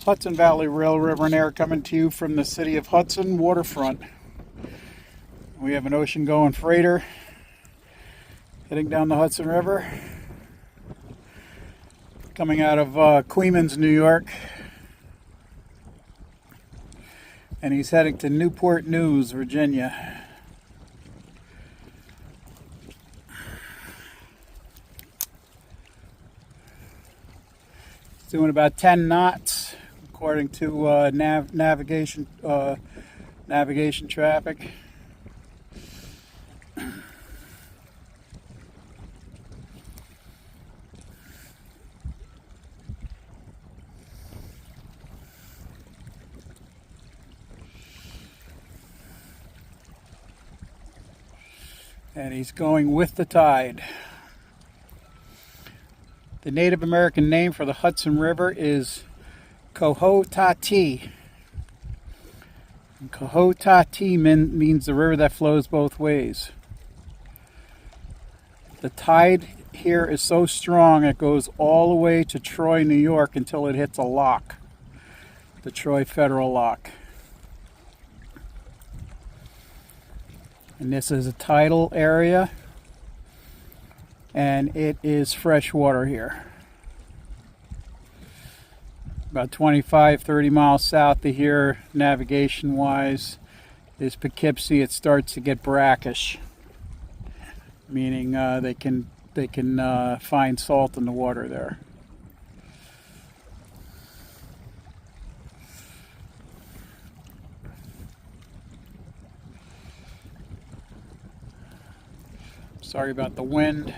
Hudson Valley Rail, River and Air, coming to you from the city of Hudson waterfront. We have an ocean-going freighter heading down the Hudson River, coming out of Queens, New York, and he's heading to Newport News, Virginia. He's doing about 10 knots. According to navigation traffic. And he's going with the tide. The Native American name for the Hudson River is Cohotati. And Cohotati means the river that flows both ways. The tide here is so strong it goes all the way to Troy, New York until it hits a lock, the Troy Federal Lock. And this is a tidal area, and it is fresh water here. About 25-30 miles south of here, navigation-wise, is Poughkeepsie. It starts to get brackish, meaning they can find salt in the water there. Sorry about the wind.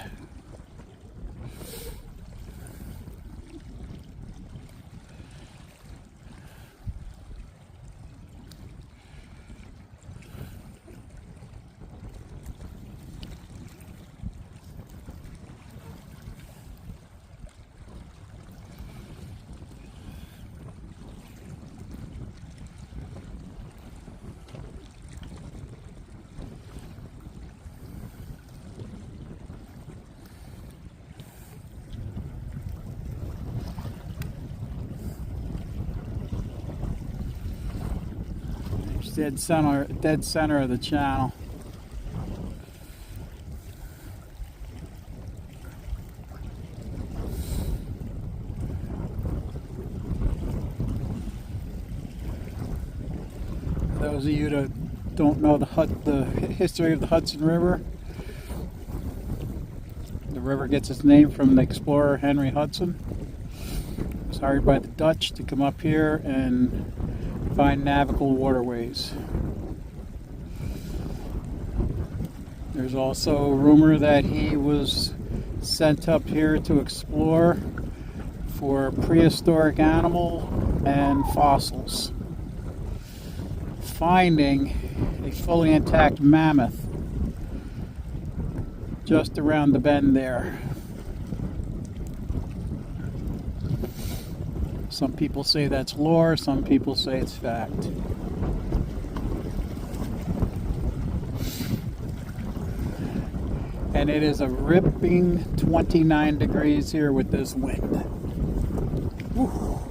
Dead center of the channel. For those of you that don't know the history of the Hudson River, the river gets its name from the explorer Henry Hudson. He was hired by the Dutch to come up here and find navigable waterways. There's also a rumor that he was sent up here to explore for prehistoric animal and fossils, finding a fully intact mammoth just around the bend there. Some people say that's lore, some people say it's fact. And it is a ripping 29 degrees here with this wind. Whew.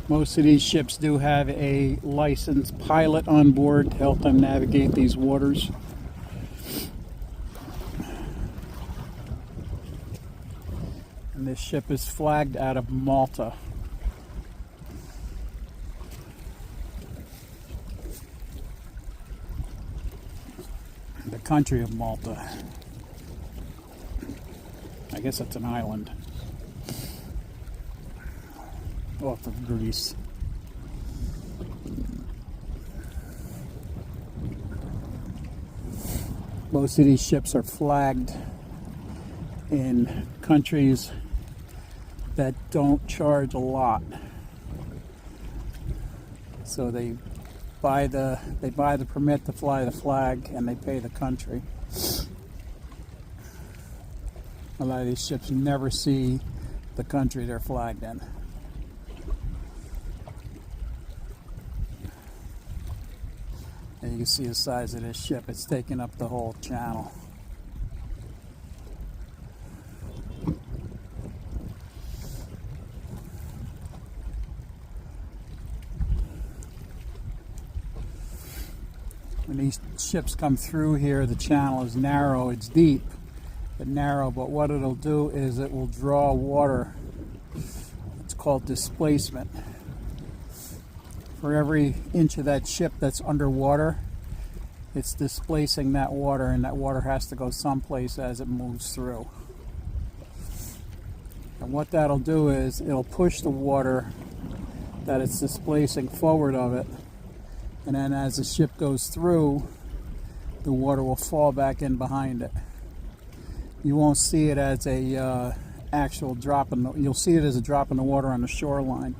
Most of these ships do have a licensed pilot on board to help them navigate these waters. And this ship is flagged out of Malta. The country of Malta. I guess it's an island off of Greece. Most of these ships are flagged in countries that don't charge a lot. So they buy the permit to fly the flag, and they pay the country. A lot of these ships never see the country they're flagged in. And you can see the size of this ship. It's taking up the whole channel. When these ships come through here, the channel is narrow. It's deep, but narrow. But what it'll do is it will draw water. It's called displacement. For every inch of that ship that's underwater, it's displacing that water, and that water has to go someplace as it moves through. And what that'll do is it'll push the water that it's displacing forward of it, and then as the ship goes through, the water will fall back in behind it. You won't see it as a actual drop in the, you'll see it as a drop in the water on the shoreline.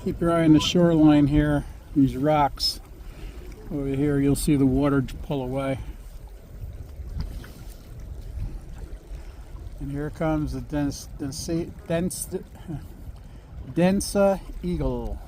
Keep your eye on the shoreline here. These rocks over here, you'll see the water pull away. And here comes the Densa Eagle.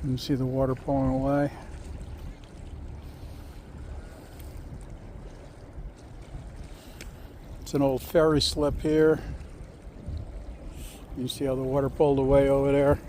You can see the water pulling away. It's an old ferry slip here. You see how the water pulled away over there?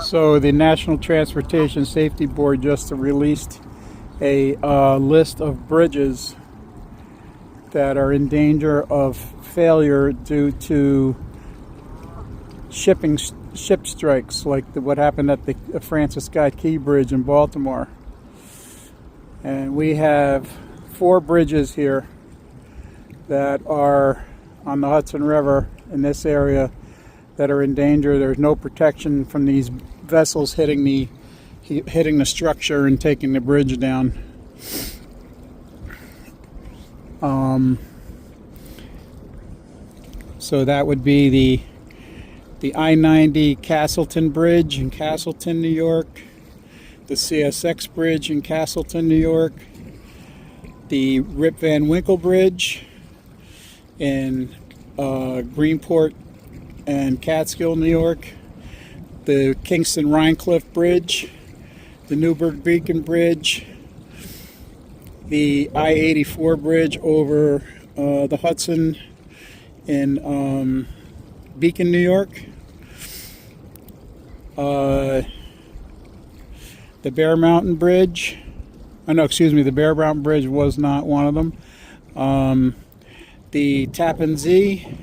So the National Transportation Safety Board just released a list of bridges that are in danger of failure due to ship strikes, like what happened at the Francis Scott Key Bridge in Baltimore. And we have 4 bridges here that are on the Hudson River in this area that are in danger. There's no protection from these vessels hitting the structure and taking the bridge down. So that would be the I-90 Castleton Bridge in Castleton, New York, the CSX Bridge in Castleton, New York, the Rip Van Winkle Bridge in Greenport and Catskill, New York, the Kingston Rhinecliff Bridge, the Newburgh Beacon Bridge, the I-84 Bridge over the Hudson in Beacon, New York, the Bear Mountain Bridge. Oh, no, excuse me, the Bear Mountain Bridge was not one of them. The Tappan Zee,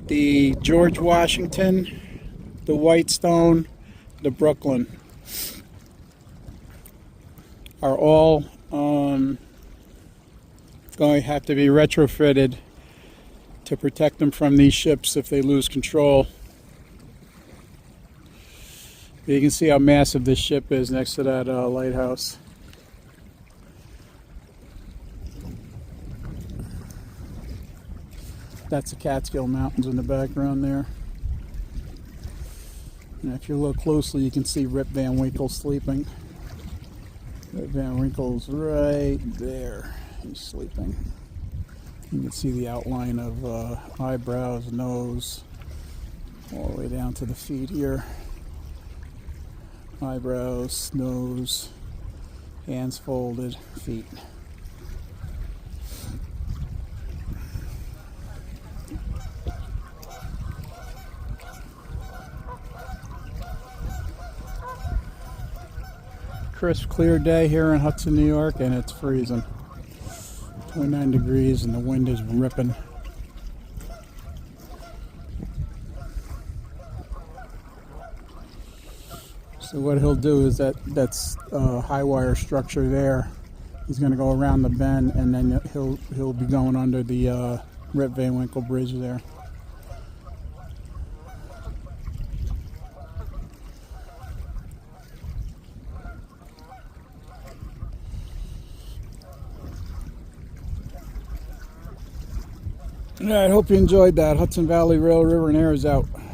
the George Washington, the Whitestone, the Brooklyn are all going to have to be retrofitted to protect them from these ships if they lose control. You can see how massive this ship is next to that lighthouse. That's the Catskill Mountains in the background there. And if you look closely, you can see Rip Van Winkle sleeping. Rip Van Winkle's right there. He's sleeping. You can see the outline of eyebrows, nose, all the way down to the feet here. Eyebrows, nose, hands folded, feet. Crisp, clear day here in Hudson, New York, and it's freezing. 29 degrees and the wind is ripping. So what he'll do is that's a high wire structure there. He's going to go around the bend, and then he'll be going under the Rip Van Winkle Bridge there. All right, hope you enjoyed that. Hudson Valley Rail River and Air is out.